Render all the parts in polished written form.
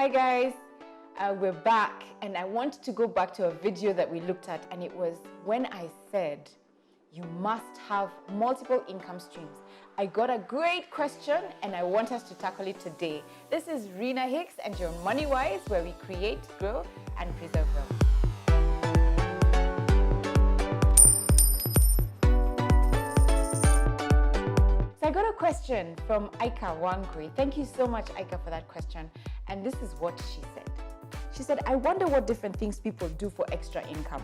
Hi guys, we're back, and I want to go back to a video that we looked at, and it was when I said you must have multiple income streams. I got a great question and I want us to tackle it today. This is Rina Hicks and your Money Wise, where we create, grow and preserve wealth. So I got a question from Aika Wangui. Thank you so much, Aika, for that question. And this is what she said. She said, I wonder what different things people do for extra income.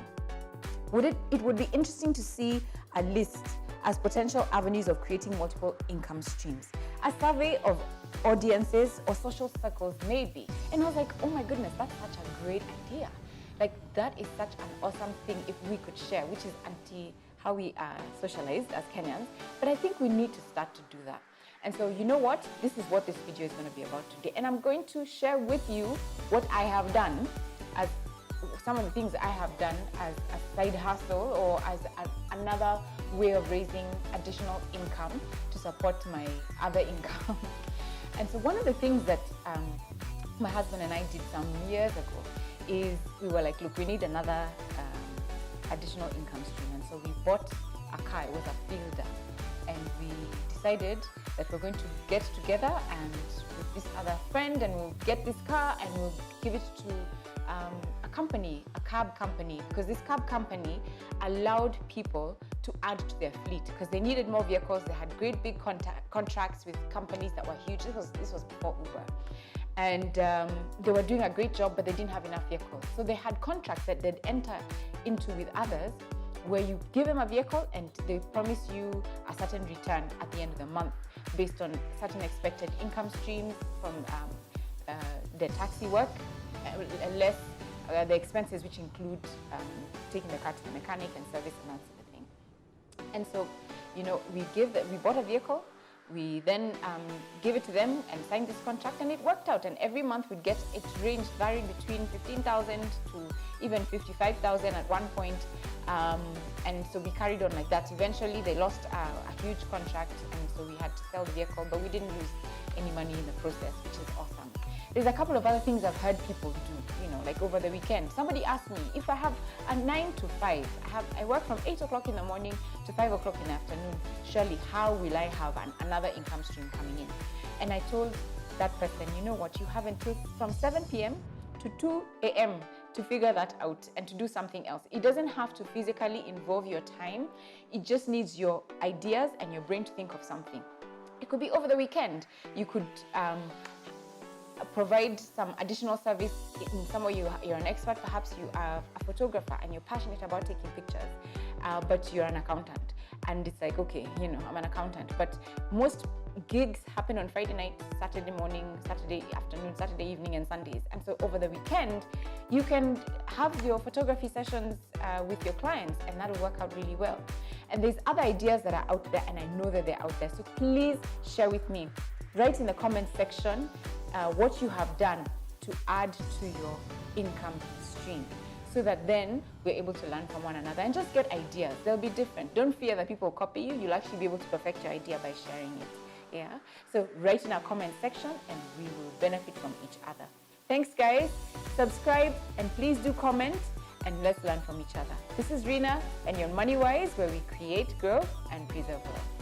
It would be interesting to see a list as potential avenues of creating multiple income streams. A survey of audiences or social circles maybe. And I was like, oh my goodness, that's such a great idea. Like, that is such an awesome thing if we could share, which is anti how we are socialized as Kenyans. But I think we need to start to do that. And so, you know what? This is what this video is going to be about today. And I'm going to share with you what I have done, as some of the things I have done as a side hustle or as another way of raising additional income to support my other income. And so one of the things that my husband and I did some years ago is we were like, look, we need another additional income stream. And so we bought a car. It was a Fielder. And we decided that we're going to get together and with this other friend, and we'll get this car and we'll give it to a company, a cab company, because this cab company allowed people to add to their fleet because they needed more vehicles. They had great big contracts with companies that were huge. This was before Uber. And they were doing a great job, but they didn't have enough vehicles. So they had contracts that they'd enter into with others where you give them a vehicle and they promise you a certain return at the end of the month based on certain expected income streams from the taxi work, less the expenses, which include taking the car to the mechanic and service and that sort of thing. And so, you know, we bought a vehicle, we then gave it to them and signed this contract, and it worked out. And every month we'd get, it varied between 15,000 to even 55,000 at one point. And so we carried on like that. Eventually they lost a huge contract, and so we had to sell the vehicle, but we didn't lose any money in the process, which is awesome. There's a couple of other things I've heard people do, you know, like over the weekend. Somebody asked me if I have a 9 to 5, I work from 8 o'clock in the morning to 5 o'clock in the afternoon. Surely, how will I have another income stream coming in? And I told that person, you know what, you have until from 7 p.m. to 2 a.m. to figure that out and to do something else. It doesn't have to physically involve your time. It just needs your ideas and your brain to think of something. It could be over the weekend. You could provide some additional service in somewhere you're an expert. Perhaps you are a photographer and you're passionate about taking pictures, but you're an accountant. And it's like, okay, you know, I'm an accountant, but most gigs happen on Friday night, Saturday morning, Saturday afternoon, Saturday evening, and Sundays. And so over the weekend, you can have your photography sessions with your clients, and that'll work out really well. And there's other ideas that are out there, and I know that they're out there. So please share with me. Write in the comment section what you have done to add to your income stream, so that then we're able to learn from one another and just get ideas. They'll be different. Don't fear that people copy you. You'll actually be able to perfect your idea by sharing it. Yeah. So write in our comment section and we will benefit from each other. Thanks, guys. Subscribe and please do comment, and let's learn from each other. This is Rina and your Money Wise, where we create, grow and preserve wealth.